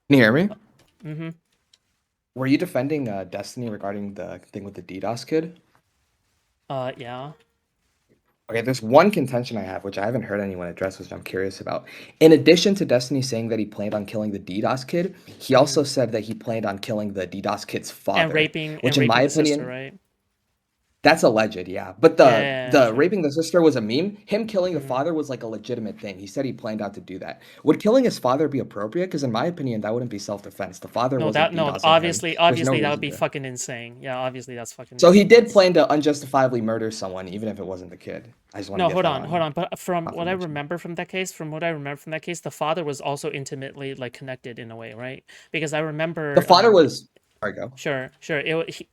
Can you hear me? Mm-hmm. Were you defending Destiny regarding the thing with the DDoS kid? Yeah. Okay, there's one contention I have, which I haven't heard anyone address, which I'm curious about. In addition to Destiny saying that he planned on killing the DDoS kid, he Mm-hmm. also said that he planned on killing the DDoS kid's And father, raping and which in my raping the sister, opinion, right? that's alleged, yeah. But Yeah, the yeah, yeah, the sure. raping the sister was a meme. Him killing the Mm-hmm. father was like a legitimate thing. He said he planned out to do that. Would killing his father be appropriate? Because in my opinion, that wouldn't be self-defense. The father wasn't No, DDoSing him. obviously, There's no that would reason be to. fucking insane. Yeah, obviously that's So fucking he did nuts. plan to unjustifiably murder someone, even if it wasn't the kid. I just want to No, get that hold on on. But confirmation. from what I remember from that case, the father was also intimately like connected in a way, right? Because I The remember, father was. Sorry, go. sure, sure.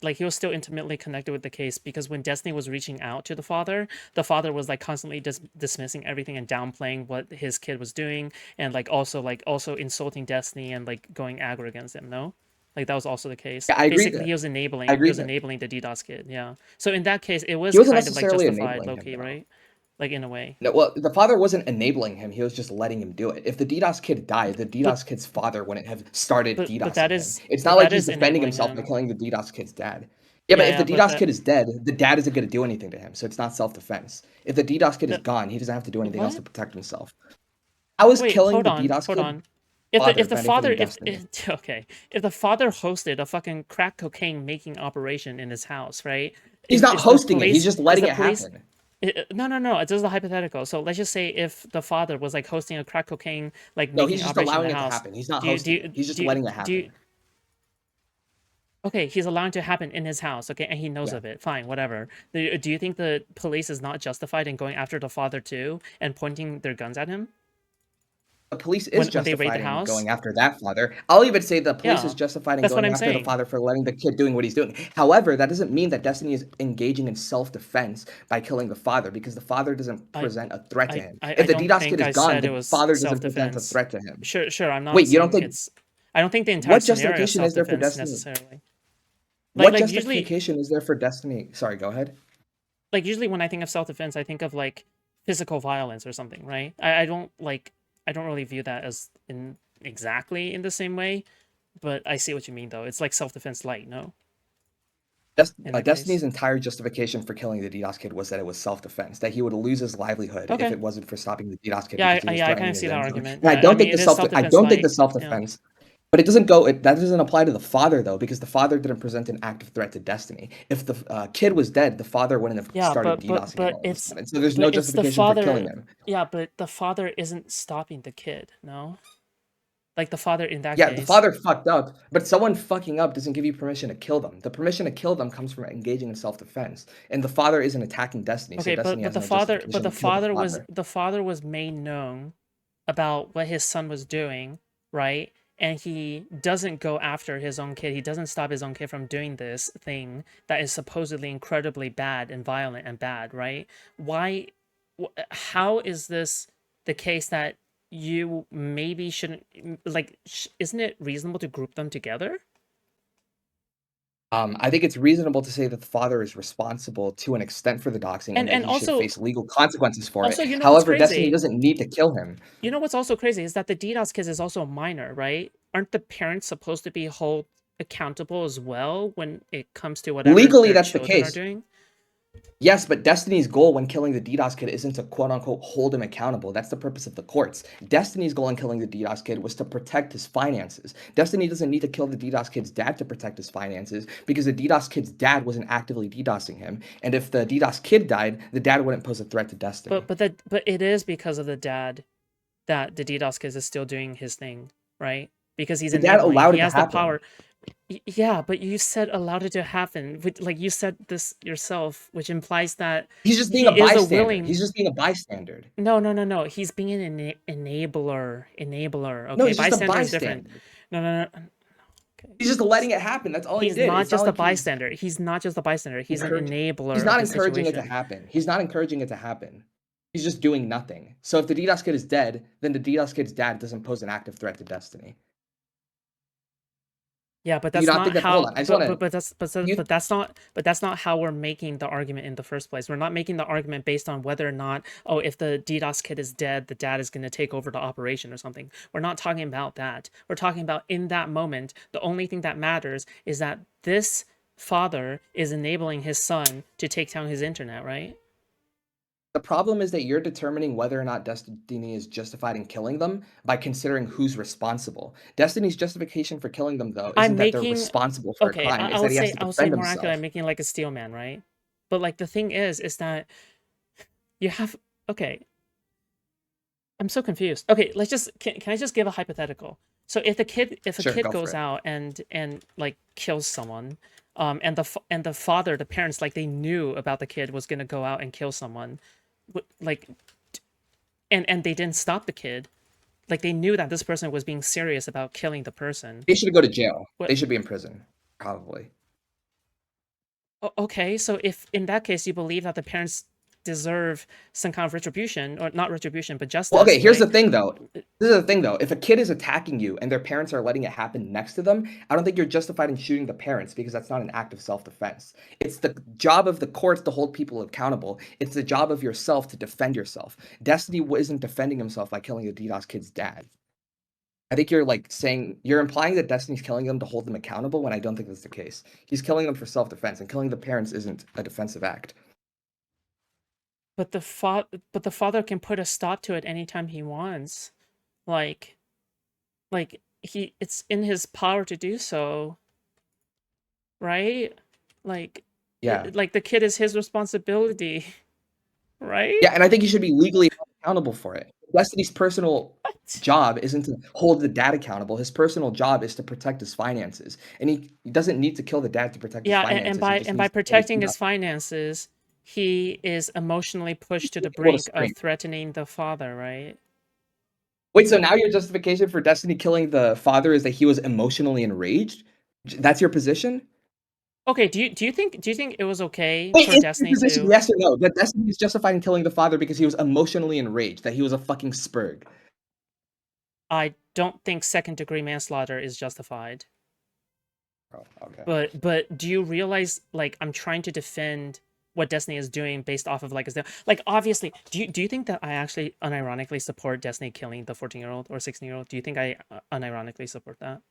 Like he was still intimately connected with the case because when Destiny was reaching out to the father was like constantly dismissing everything and downplaying what his kid was doing, and like also insulting Destiny and like going aggro against him. No, like that was also the case. Yeah, I agree Basically, that. I he agree was that enabling the DDoS kid. Yeah. So in that case, it he was wasn't kind of like necessarily justified, enabling low him key, though. right? Like in a way. No, well, the father wasn't enabling him. He was just letting him do it. If the DDoS kid died, the But DDoS kid's father wouldn't have started DDoSing him. It's not but like that he's is defending enabling himself by him. killing the DDoS kid's dad. Yeah, but Yeah, if the yeah. But DDoS that kid is dead, the dad isn't going to do anything to him, so it's not self-defense. If the DDoS kid is that gone, he doesn't have to do anything else to what? protect himself. How is Wait, killing the DDoS hold kid on. father If the father benefiting Destiny? okay, if the father hosted a fucking crack cocaine making operation in his house, right? He's not hosting it. He's just Is letting the it police happen. no, no, no. It's just a hypothetical. So let's just say if the father was like hosting a crack cocaine like No, making he's just operation in allowing the it to house, happen. He's not do you do hosting it. you He's just do you, letting it do you, happen. okay, he's allowing to happen in his house, okay, and he knows Yeah. of it. Fine, whatever. Do you think the police is not justified in going after the father too and pointing their guns at him The police is when they raid the justified in house? going after that father. I'll even say the police is Yeah, justified in that's what going I'm after the saying. father for letting the kid doing what he's doing. However, that doesn't mean that Destiny is engaging in self-defense by killing the father because the father doesn't I present a threat to him. If I the don't DDoS kid think is I gone, said it the was father doesn't present a self-defense. threat to him. Sure, I'm not Wait, you don't saying think it's. I don't think the entire what scenario is justification is there for self-defense Destiny? necessarily. What Usually, justification is there for Destiny? Sorry, go ahead. usually when I think of self-defense, I think of like physical violence or something, right? I don't really view that as in exactly in the same way, but I see what you mean though. It's like self-defense light, no? In that Destiny's case. entire justification for killing the DDoS kid was that it was self-defense, that he would lose his livelihood if Okay. it wasn't for stopping the DDoS kid because he was Yeah, I kind threatening of his see that income. argument. And Yeah, I mean it is I self-defense don't think the light. Yeah. self-defense, but that doesn't apply to the father though, because the father didn't present an active threat to Destiny. If the kid was dead, the father wouldn't have Yeah, started DDoSing him but all of a sudden. So there's no it's the justification for killing father. him. Yeah, but the father isn't stopping the kid, no? Like the father in that Yeah, the case. father fucked up, but someone fucking up doesn't give you permission to kill them. The permission to kill them comes from engaging in self-defense. And the father isn't attacking Destiny, so Okay, Destiny has no but justification to kill the father. the father was made known about what his son was doing, right? And he doesn't go after his own kid. He doesn't stop his own kid from doing this thing that is supposedly incredibly bad and violent and bad, right? Why how is this the case that you maybe shouldn't isn't it reasonable to group them together? I think it's reasonable to say that the father is responsible to an extent for the doxing and that And he should face legal consequences for it. also you know what's However, Destiny crazy? doesn't need to kill him. You know what's also crazy is that the DDoS kids is also a minor, right? Aren't the parents supposed to be held accountable as well when it comes to whatever Legally, their that's the children are case. doing? Yes, but Destiny's goal when killing the DDoS kid isn't to quote unquote hold him accountable. That's the purpose of the courts. Destiny's goal in killing the DDoS kid was to protect his finances. Destiny doesn't need to kill the DDoS kid's dad to protect his finances because the DDoS kid's dad wasn't actively DDoSing him. And if the DDoS kid died, the dad wouldn't pose a threat to Destiny. But it is because of the dad that the DDoS kid is still doing his thing, right? Because he's The dad enabling. allowed He it to has the happen. power. Yeah, but you said allowed it to happen. Like you said this yourself, which implies that He's just being a he is a bystander. willing. He's just being a bystander. No. He's being an enabler. Enabler. No, Okay, he's just a bystander is different. bystander. No. Okay. He's just letting it happen. That's all he He's did. not It's not just a like he's bystander. He's not just a bystander. He's an encouraging. He's enabler of not the encouraging it to situation. happen. He's not encouraging it to happen. He's just doing nothing. So if the DDoS kid is dead, then the DDoS kid's dad doesn't pose an active threat to Destiny. Yeah, but Do you that's not not think that? Hold how. on, I just want to. You But that's not how we're making the argument in the first place. We're not making the argument based on whether or not, oh, if the DDoS kid is dead, the dad is going to take over the operation or something. We're not talking about that. We're talking about in that moment, the only thing that matters is that this father is enabling his son to take down his internet, right? The problem is that you're determining whether or not Destiny is justified in killing them by considering who's responsible. Destiny's justification for killing them, though, isn't I'm that they're making responsible for a okay, crime. It's that he has to I will say defend more accurately, himself. I'm making like a steel man, right? But like the thing is that you have okay, I'm so confused. Okay, let's just can I just give a hypothetical? So if a Sure, kid go for goes it. out and like kills someone, and the father, the parents, like they knew about the kid was gonna go out and kill someone, like, and they didn't stop the kid. Like they knew that this person was being serious about killing the person. They should go to jail. They What? should be in prison, probably. Okay, so if in that case you believe that the parents deserve some kind of retribution, or not retribution, but Well, okay, justice, here's the right? thing, though. This is the thing, though. If a kid is attacking you and their parents are letting it happen next to them, I don't think you're justified in shooting the parents because that's not an act of self-defense. It's the job of the courts to hold people accountable. It's the job of yourself to defend yourself. Destiny isn't defending himself by killing the DDoS kid's dad. I think you're like saying you're implying that Destiny's killing them to hold them accountable when I don't think that's the case. He's killing them for self-defense, and killing the parents isn't a defensive act. But the father can put a stop to it anytime he wants. Like it's in his power to do so, right? Like Yeah. like the kid is his responsibility, right? Yeah, and I think he should be legally held accountable for it. Destiny's personal What? job isn't to hold the dad accountable. His personal job is to protect his finances. And he doesn't need to kill the dad to protect his Yeah, finances. He just and by needs to kill protecting the his finances, he is emotionally pushed to the able to brink of scream. threatening the father, right? Wait, so now your justification for Destiny killing the father is that he was emotionally enraged? That's your position? Okay, do you think it was okay Wait, for is your Destiny position to yes or no? That Destiny is justified in killing the father because he was emotionally enraged, that he was a fucking spurg. I don't think second degree manslaughter is justified. Oh, okay. But do you realize like I'm trying to defend what Destiny is doing based off of like like obviously do you think that I actually unironically support Destiny killing the 14-year-old or 16-year-old? Do you think I unironically support that?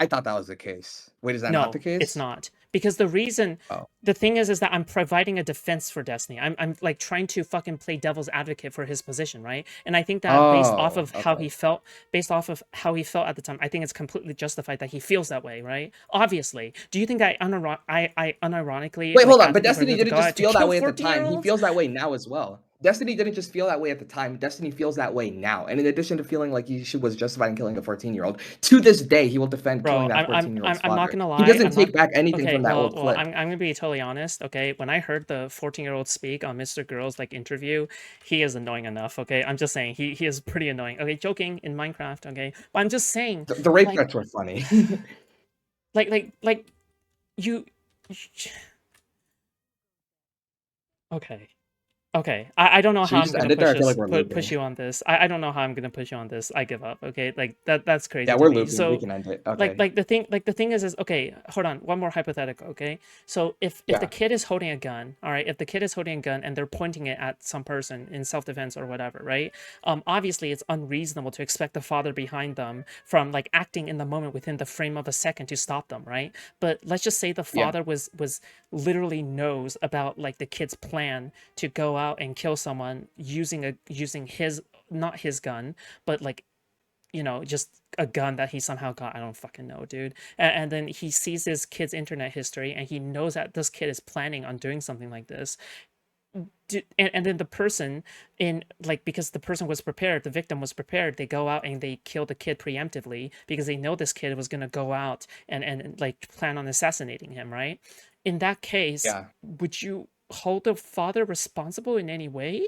I thought that was the case. Wait, is that not the No, it's case? not. Because Oh. the thing is that I'm providing a defense for Destiny. I'm like trying to fucking play devil's advocate for his position, right? And I think that Oh, okay. based off of how he felt at the time, I think it's completely justified that he feels that way, right? Obviously. Do you think I unironically Wait, like hold on. But advocate for Destiny him to didn't go just out to feel that kill way at the time. He 14-year-olds? feels that way now as well. Destiny didn't just feel that way at the time. Destiny feels that way now. And in addition to feeling like was justified in killing the 14-year-old, to this day, he will defend killing Bro, that 14-year-old's I'm not father. gonna He lie. doesn't I'm not take back anything okay. from that old clip. I'm gonna be totally honest. Okay, when I heard the 14-year-old speak on Mr. Girl's like interview, he is annoying enough. Okay, I'm just saying he is pretty annoying. Okay, joking in Minecraft. Okay, but I'm just saying, The rape like threats were funny. like you. Okay. Okay, I don't know Should how we I'm just gonna end it there? I feel like we're push looping. you on this. I don't know how I'm gonna push you on this. I give up. Okay, like that's Yeah, crazy to we're me. looping. We So, can end it. Okay. like the thing is okay. Hold on, one more hypothetical. Okay, so if the Yeah. kid is holding a gun, all right, if the kid is holding a gun and they're pointing it at some person in self defense or whatever, right? Obviously it's unreasonable to expect the father behind them from like acting in the moment within the frame of a second to stop them, right? But let's just say the Yeah. father was literally knows about like the kid's plan to go out and kill someone using his not his gun, but like just a gun that he somehow got. I don't fucking know, dude. And then he sees his kid's internet history and he knows that this kid is planning on doing something like this. And then the person in like because the person was prepared, the victim was prepared, they go out and they kill the kid preemptively because they know this kid was gonna go out and like plan on assassinating him, right? In that case, Yeah. would you hold the father responsible in any way?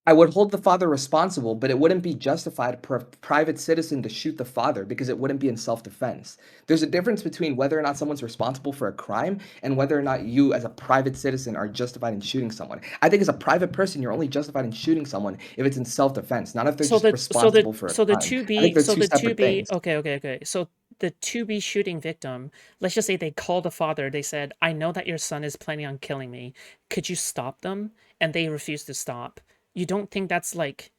I would hold the father responsible, but it wouldn't be justified for a private citizen to shoot the father because it wouldn't be in self-defense. There's a difference between whether or not someone's responsible for a crime and whether or not you, as a private citizen, are justified in shooting someone. I think as a private person, you're only justified in shooting someone if it's in self-defense, not if they're So just the so the responsible for a so the crime. I think they're two two separate B things. okay. So the 2B shooting victim, let's just say they called the father. They said, "I know that your son is planning on killing me. Could you stop them?" And they refused to stop. You don't think that's like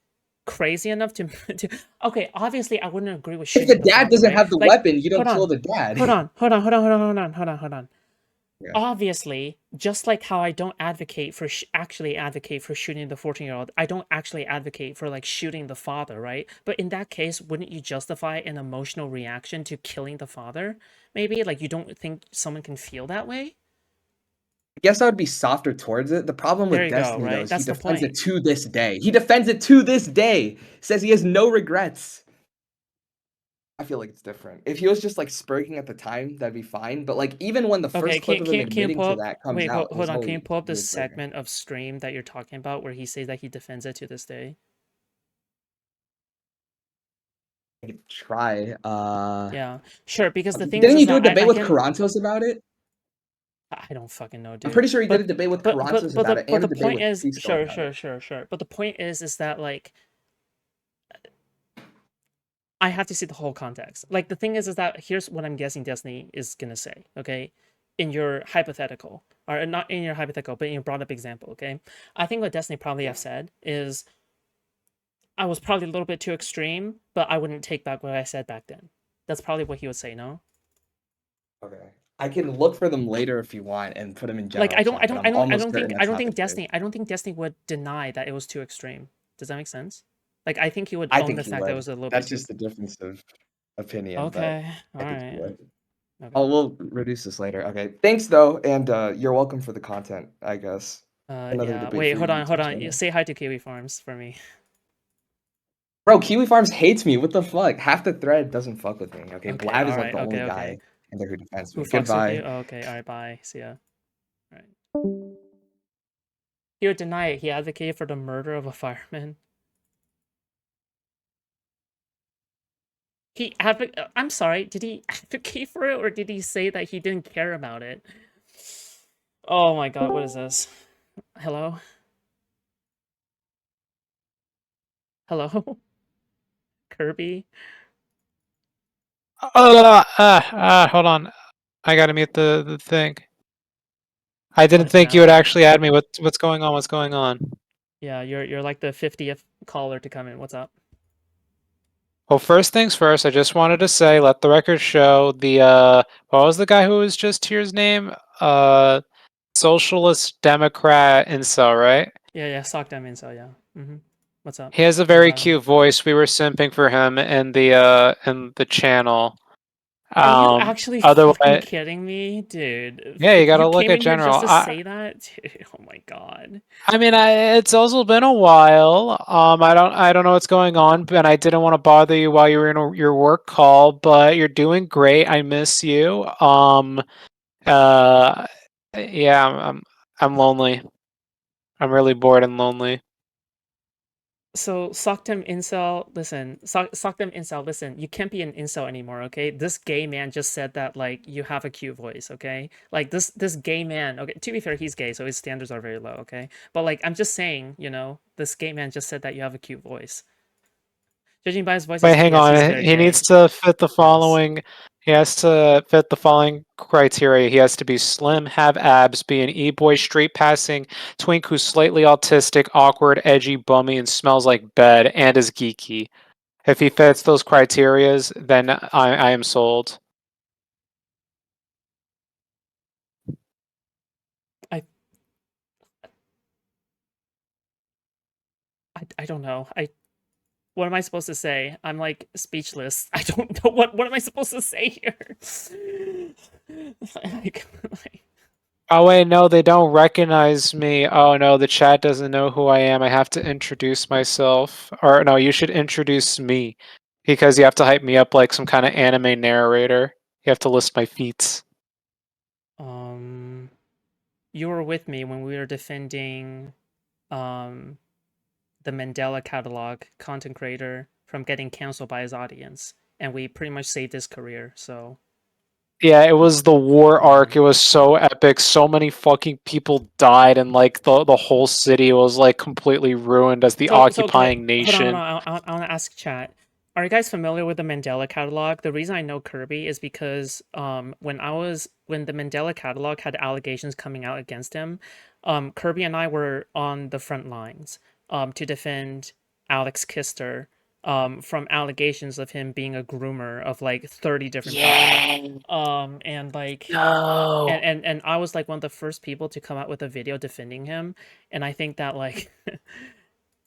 crazy enough to, to Okay, obviously I wouldn't agree with If the shooting the dad father, doesn't right? have the Like, weapon, you hold don't kill on. the dad. Hold on. Yeah. Obviously, just like how I don't advocate for actually advocate for shooting the 14-year-old, I don't actually advocate for like shooting the father, right? But in that case, wouldn't you justify an emotional reaction to killing the father? Maybe like you don't think someone can feel that way? I guess I would be softer towards it. The problem There with you go, Destiny, though, right? is he That's the defends it point. to this day. He defends it to this day. Says he has no regrets. I feel like it's different. If he was just like spurting at the time, that'd be fine. But like even when the Okay, first clip of him can you admitting pull to up? that comes Wait, out, hold on. Can you pull up he the was breaking. segment of stream that you're talking about where he says that he defends it to this day? I could try. Yeah, sure. Because the thing Didn't is he do a that debate I with can Karantos about it? I don't fucking know, I'm dude. pretty sure he did a But debate with Karantos but about it and the a debate point with is, Cisco about it. sure. But the point is that like I have to see the whole context. Like the thing is that here's what I'm guessing Destiny is gonna say. Okay, in your hypothetical, or not in your hypothetical, but in your brought up example. Okay, I think what Destiny probably have said is I was probably a little bit too extreme, but I wouldn't take back what I said back then. That's probably what he would say. No. Okay. I can look for them later if you want and put them in general chat, but I'm almost certain that's not the case. I don't think Destiny would deny that it was too extreme. Does that make sense? Like I think he would I own think the he fact that it would. was a little bit That's too. just a difference of opinion, but Okay, all I think he right, would. okay. Oh, we'll reduce this later. Okay. Thanks though, and you're welcome for the content, I guess. Another Yeah. debate Wait, for your hold YouTube on. channel. Say hi to Kiwifarms for me. Bro, Kiwifarms hates me. What the fuck? Half the thread doesn't fuck with me. Okay, Okay, Blad all is like right. the only Okay. guy in there who defends Who me. fucks with you? Goodbye. Oh, okay. All right. Bye. See ya. All right. He would deny it. He advocated for the murder of a fireman. I'm sorry. Did he advocate for it, or did he say that he didn't care about it? Oh my god, what is this? Hello? Hello? Kirby? Hold on. I gotta mute the thing. I didn't What think you would now? actually add me. What's going on? What's going on? Yeah, you're like the 50th caller to come in. What's up? Well, first things first, I just wanted to say, let the record show the what was the guy who was just here's name? Socialist Democrat incel, right? Yeah, sock them in, so yeah. What's up? He has a What's very happening? cute voice. We were simping for him in the channel. Are you actually fucking Otherwise, kidding me? Dude, yeah, you you gotta look came at in here just general. to say that? Dude, oh my god. I mean, it's also been a while. I don't know what's going on, and I didn't want to bother you while you were in your work call, but you're doing great. I miss you. Uh, yeah, I'm lonely. I'm really bored and lonely. So, sock them incel, listen, sock them incel, listen, you can't be an incel anymore, okay? This gay man just said that, like, you have a cute voice, okay? Like, this gay man, okay, to be fair, he's gay, so his standards are very low, okay? But, like, I'm just saying, this gay man just said that you have a cute voice. Judging by his voice, Wait, hang yes, he's on. very He needs gay. to fit the Yes. following. He has to fit the following criteria. He has to be slim, have abs, be an e-boy, straight passing twink who's slightly autistic, awkward, edgy, bummy, and smells like bed, and is geeky. If he fits those criterias, then I am sold. I, I don't know. What am I supposed to say? I'm like speechless. I don't know what am I supposed to say here? like, Oh wait, no, they don't recognize me. Oh no, the chat doesn't know who I am. I have to introduce myself. Or no, you should introduce me. Because you have to hype me up like some kind of anime narrator. You have to list my feats. you were with me when we were defending um the Mandela catalog content creator from getting canceled by his audience, and we pretty much saved his career. So Yeah, it was the war yeah. arc. It was so epic. So many fucking people died, and like the whole city was like completely ruined as the So okay, occupying hold on. nation. I want to ask chat. Are you guys familiar with the Mandela catalog? The reason I know Kirby is because when the Mandela catalog had allegations coming out against him, Kirby and I were on the front lines to defend Alex Kister from allegations of him being a groomer of like 30 different people. Yeah. And like No. and I was like one of the first people to come out with a video defending him, and I think that like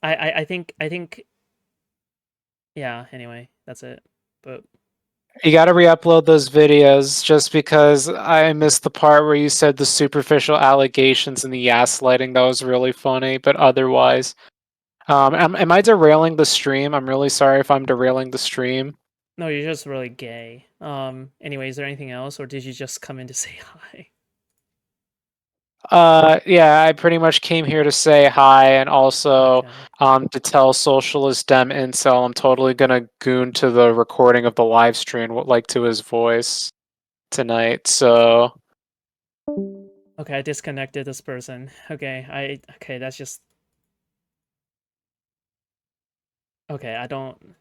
I think yeah, anyway, that's it. But You got to re-upload those videos just because I missed the part where you said the superficial allegations and the gaslighting. That was really funny, but otherwise, am I derailing the stream? I'm really sorry if I'm derailing the stream. no, you're just really gay. Anyway, is there anything else, or did you just come in to say hi? Yeah, I pretty much came here to say hi and also Okay. to tell Socialist Dem Incel I'm totally gonna goon to the recording of the live stream, like to his voice tonight. So Okay, I disconnected this person. Okay, that's just okay, I don't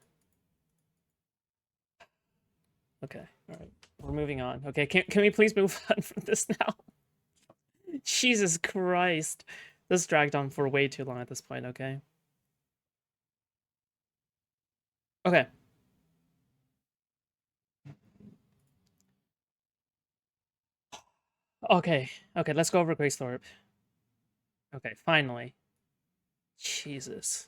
okay, alright. We're moving on. Okay, can we please move on from this now? Jesus Christ. This dragged on for way too long at this point, okay? Okay. Okay. Okay, let's go over Grace Thorpe. Okay, finally. Jesus.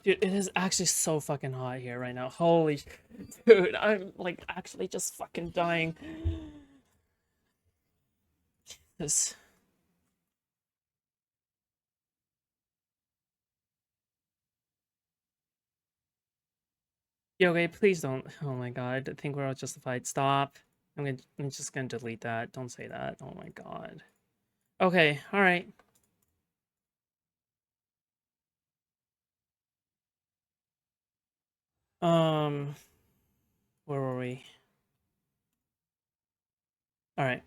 Dude, it is actually so fucking hot here right now. Holy dude, I'm like actually just fucking dying. This okay, please don't. Oh my god, I think we're all justified. Stop. I'm just gonna delete that. Don't say that. Oh my god. Okay, alright. Um where were we? Alright.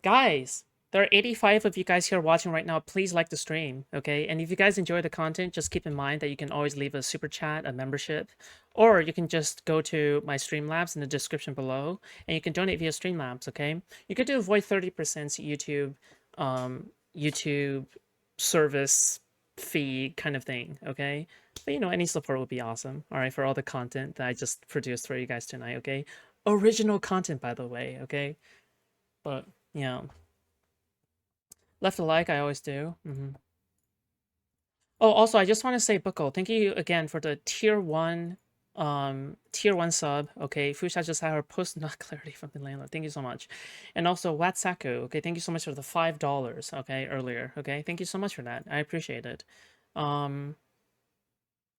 Guys, there are 85 of you guys here watching right now. Please like the stream, okay? And if you guys enjoy the content, just keep in mind that you can always leave a super chat, a membership, or you can just go to my Streamlabs in the description below, and you can donate via Streamlabs, okay? You could do avoid 30% YouTube service fee kind of thing, okay? But you know, any support would be awesome, all right, for all the content that I just produced for you guys tonight, okay? Original content, by the way, okay? But yeah. Left a like, I always do. Oh, also, I just want to say, Bucko, thank you again for the tier 1 sub. Okay, Fusha just had her post not clarity from the landlord. Thank you so much. And also, Watsaku, okay, thank you so much for the $5, okay, earlier. Okay, thank you so much for that. I appreciate it. Can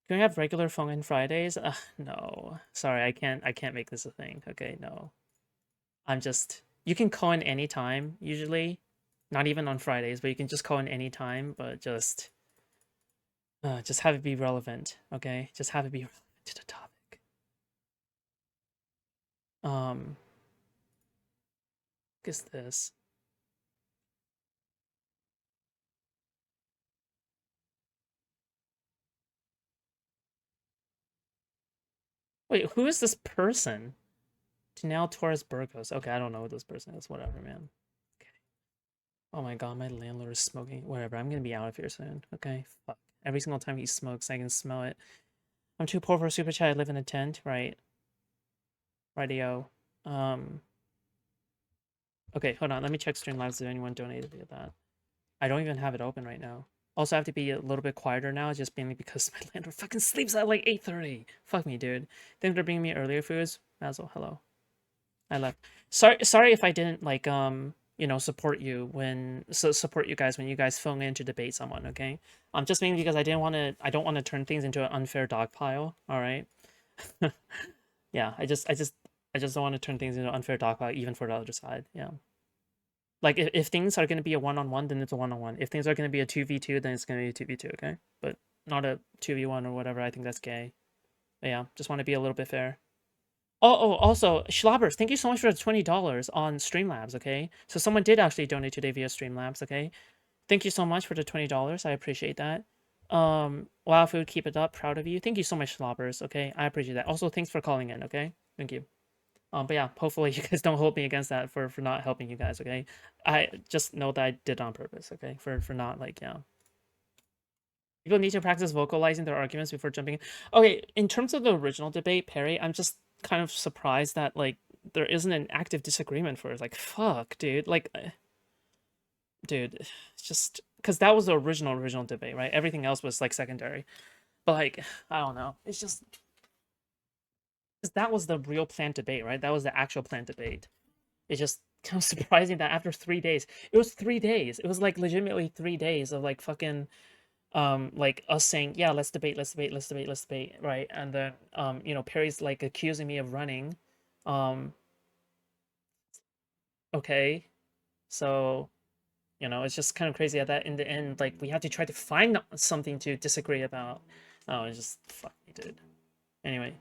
we have regular phone in Fridays? No. Sorry, I can't make this a thing. Okay, no. I'm just you can call in anytime, usually. Not even on Fridays, but you can just call in anytime, but just have it be relevant, okay? Just have it be relevant to the topic. What is this? Wait, who is this person? Janelle Torres Burgos. Okay, I don't know who this person is. Whatever, man. Okay. Oh my god, my landlord is smoking. Whatever, I'm gonna be out of here soon. Okay, fuck. Every single time he smokes, I can smell it. I'm too poor for a super chat. I live in a tent, right? Rightio. Okay, hold on. Let me check Streamlabs if anyone donated via that. I don't even have it open right now. Also, I have to be a little bit quieter now, just mainly because my landlord fucking sleeps at like 8:30. Fuck me, dude. Thanks for bringing me earlier foods. Mazel, hello. I left. Sorry if I didn't like support you support you guys when you guys phone in to debate someone. Okay, just mainly because I don't want to turn things into an unfair dog pile. All right. Yeah, I just I just don't want to turn things into unfair dogfight, even for the other side. Yeah. Like, if things are going to be a one-on-one, then it's a one-on-one. If things are going to be a 2v2, then it's going to be a 2v2, okay? But not a 2v1 or whatever. I think that's gay. But yeah, just want to be a little bit fair. Oh, also, Schlabbers, thank you so much for the $20 on Streamlabs, okay? So someone did actually donate today via Streamlabs, okay? Thank you so much for the $20. I appreciate that. Wow Food, keep it up. Proud of you. Thank you so much, Schlabbers, okay? I appreciate that. Also, thanks for calling in, okay? Thank you. But yeah, hopefully you guys don't hold me against that for not helping you guys, okay? I just know that I did on purpose, okay? For not, like, yeah. People need to practice vocalizing their arguments before jumping in. Okay, in terms of the original debate, Perry, I'm just kind of surprised that, like, there isn't an active disagreement for it. Like, fuck, dude. Like, dude, it's just... Because that was the original debate, right? Everything else was, like, secondary. But, like, I don't know. It's just... Because that was the real planned debate, right? That was the actual planned debate. It's just kind of surprising that after 3 days... It was 3 days. It was, like, legitimately 3 days of, like, fucking... like us saying, yeah, let's debate, right? And then you know, Perry's like accusing me of running. Okay, so you know, it's just kind of crazy that in the end, like, we had to try to find something to disagree about. Oh, it's just fuck me, dude. Anyway,